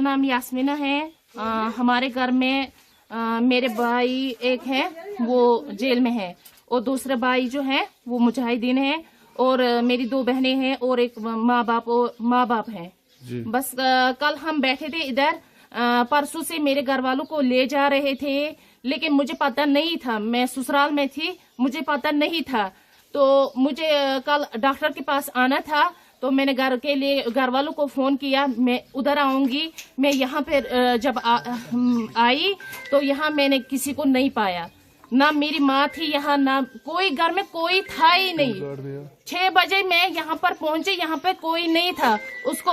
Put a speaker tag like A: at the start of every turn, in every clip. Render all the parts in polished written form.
A: नाम यास्मीना है। हमारे घर में मेरे भाई एक है, वो जेल में है, और दूसरा भाई जो है वो मुजाहिदीन है, और मेरी 2 बहनें हैं और एक माँ बाप है। बस कल हम बैठे थे इधर, परसों से मेरे घर वालों को ले जा रहे थे, लेकिन मुझे पता नहीं था, मैं ससुराल में थी, मुझे पता नहीं था। तो मुझे कल डॉक्टर के पास आना था, तो मैंने घर वालों को फोन किया, मैं उधर आऊंगी। मैं यहाँ पे जब आई तो यहाँ मैंने किसी को नहीं पाया, ना मेरी माँ थी यहाँ, ना कोई घर में कोई था ही नहीं। 6 बजे मैं यहाँ पर पहुंची, यहाँ पे कोई नहीं था। उसको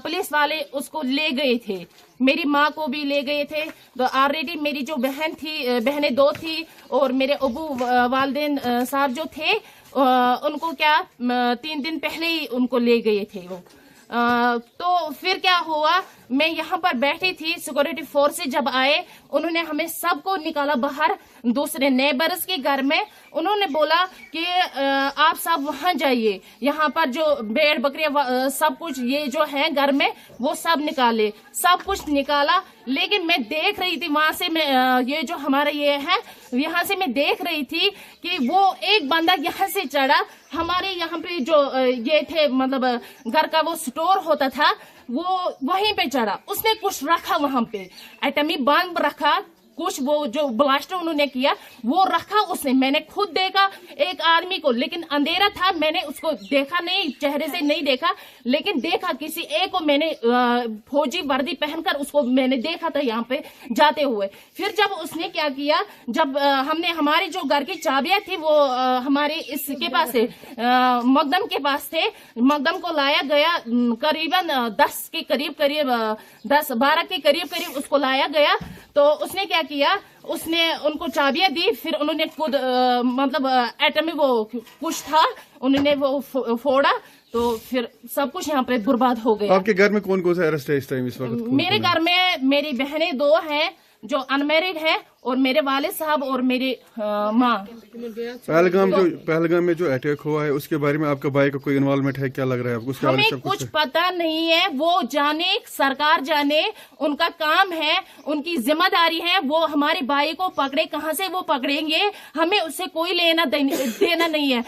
A: पुलिस वाले उसको ले गए थे, मेरी माँ को भी ले गए थे। तो ऑलरेडी मेरी जो बहनें 2 थी, और मेरे अबू वालिदैन साहब जो थे, उनको क्या 3 दिन पहले ही उनको ले गए थे वो। तो फिर क्या हुआ, मैं यहाँ पर बैठी थी, सिक्योरिटी फोर्स से जब आए, उन्होंने हमें सबको निकाला बाहर दूसरे नेबर्स के घर में। उन्होंने बोला कि आप सब वहां जाइए, यहाँ पर जो भेड़ बकरियां सब कुछ ये जो है घर में वो सब निकाले, सब कुछ निकाला। लेकिन मैं देख रही थी वहां से, मैं ये जो हमारा ये है, यहाँ से मैं देख रही थी कि वो एक बंदा यहाँ से चढ़ा, हमारे यहाँ पे जो ये थे, मतलब घर का वो स्टोर होता था, वो वहीं पे चढ़ा। उसने कुछ रखा वहां पे, एटमी बम रखा, कुछ वो जो ब्लास्ट उन्होंने किया वो रखा उसने। मैंने खुद देखा एक आदमी को, लेकिन अंधेरा था, मैंने उसको देखा नहीं, चेहरे से नहीं देखा, लेकिन देखा किसी एक को मैंने फौजी वर्दी पहनकर उसको मैंने देखा था यहाँ पे जाते हुए। फिर जब उसने क्या किया, जब हमने हमारी जो घर की चाबियां थी वो हमारे इसके पास थे, मकदम के पास थे, मकदम को लाया गया, करीबन 10 के करीब 10-12 के करीब उसको लाया गया। तो उसने क्या किया, उसने उनको चाबियां दी, फिर उन्होंने खुद मतलब एटमी वो कुछ था, उन्होंने वो फोड़ा, तो फिर सब कुछ यहाँ पे बर्बाद हो गया।
B: आपके घर में कौन कौन सा अरेस्ट है इस टाइम, इस वक्त?
A: मेरे घर में मेरी बहनें 2 हैं जो अनमैरिड है, और मेरे वालिद साहब और मेरी माँ।
B: पहलगाम में जो अटैक हुआ है उसके बारे में आपका भाई का कोई इन्वॉल्वमेंट है, क्या लग रहा है आपको?
A: हमें कुछ पता नहीं है, वो जाने, सरकार जाने, उनका काम है, उनकी जिम्मेदारी है। वो हमारे भाई को पकड़े, कहाँ से वो पकड़ेंगे, हमें उससे कोई लेना देना नहीं है।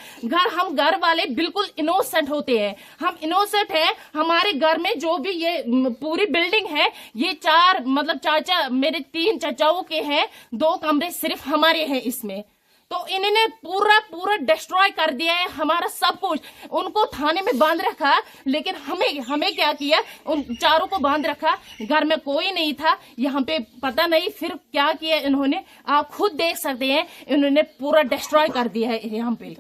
A: हम घर वाले बिल्कुल इनोसेंट होते हैं, हम इनोसेंट है। हमारे घर में जो भी ये पूरी बिल्डिंग है, ये 4 मतलब चाचा, मेरे 3 चाचाओं के हैं, 2 कमरे सिर्फ हमारे हैं इसमें। तो इन्होंने पूरा डिस्ट्रॉय कर दिया है हमारा सब कुछ। उनको थाने में बांध रखा, लेकिन हमें क्या किया, उन 4 को बांध रखा। घर में कोई नहीं था, यहाँ पे पता नहीं फिर क्या किया इन्होंने, आप खुद देख सकते हैं, इन्होंने पूरा डिस्ट्रॉय कर दिया है यहाँ पे।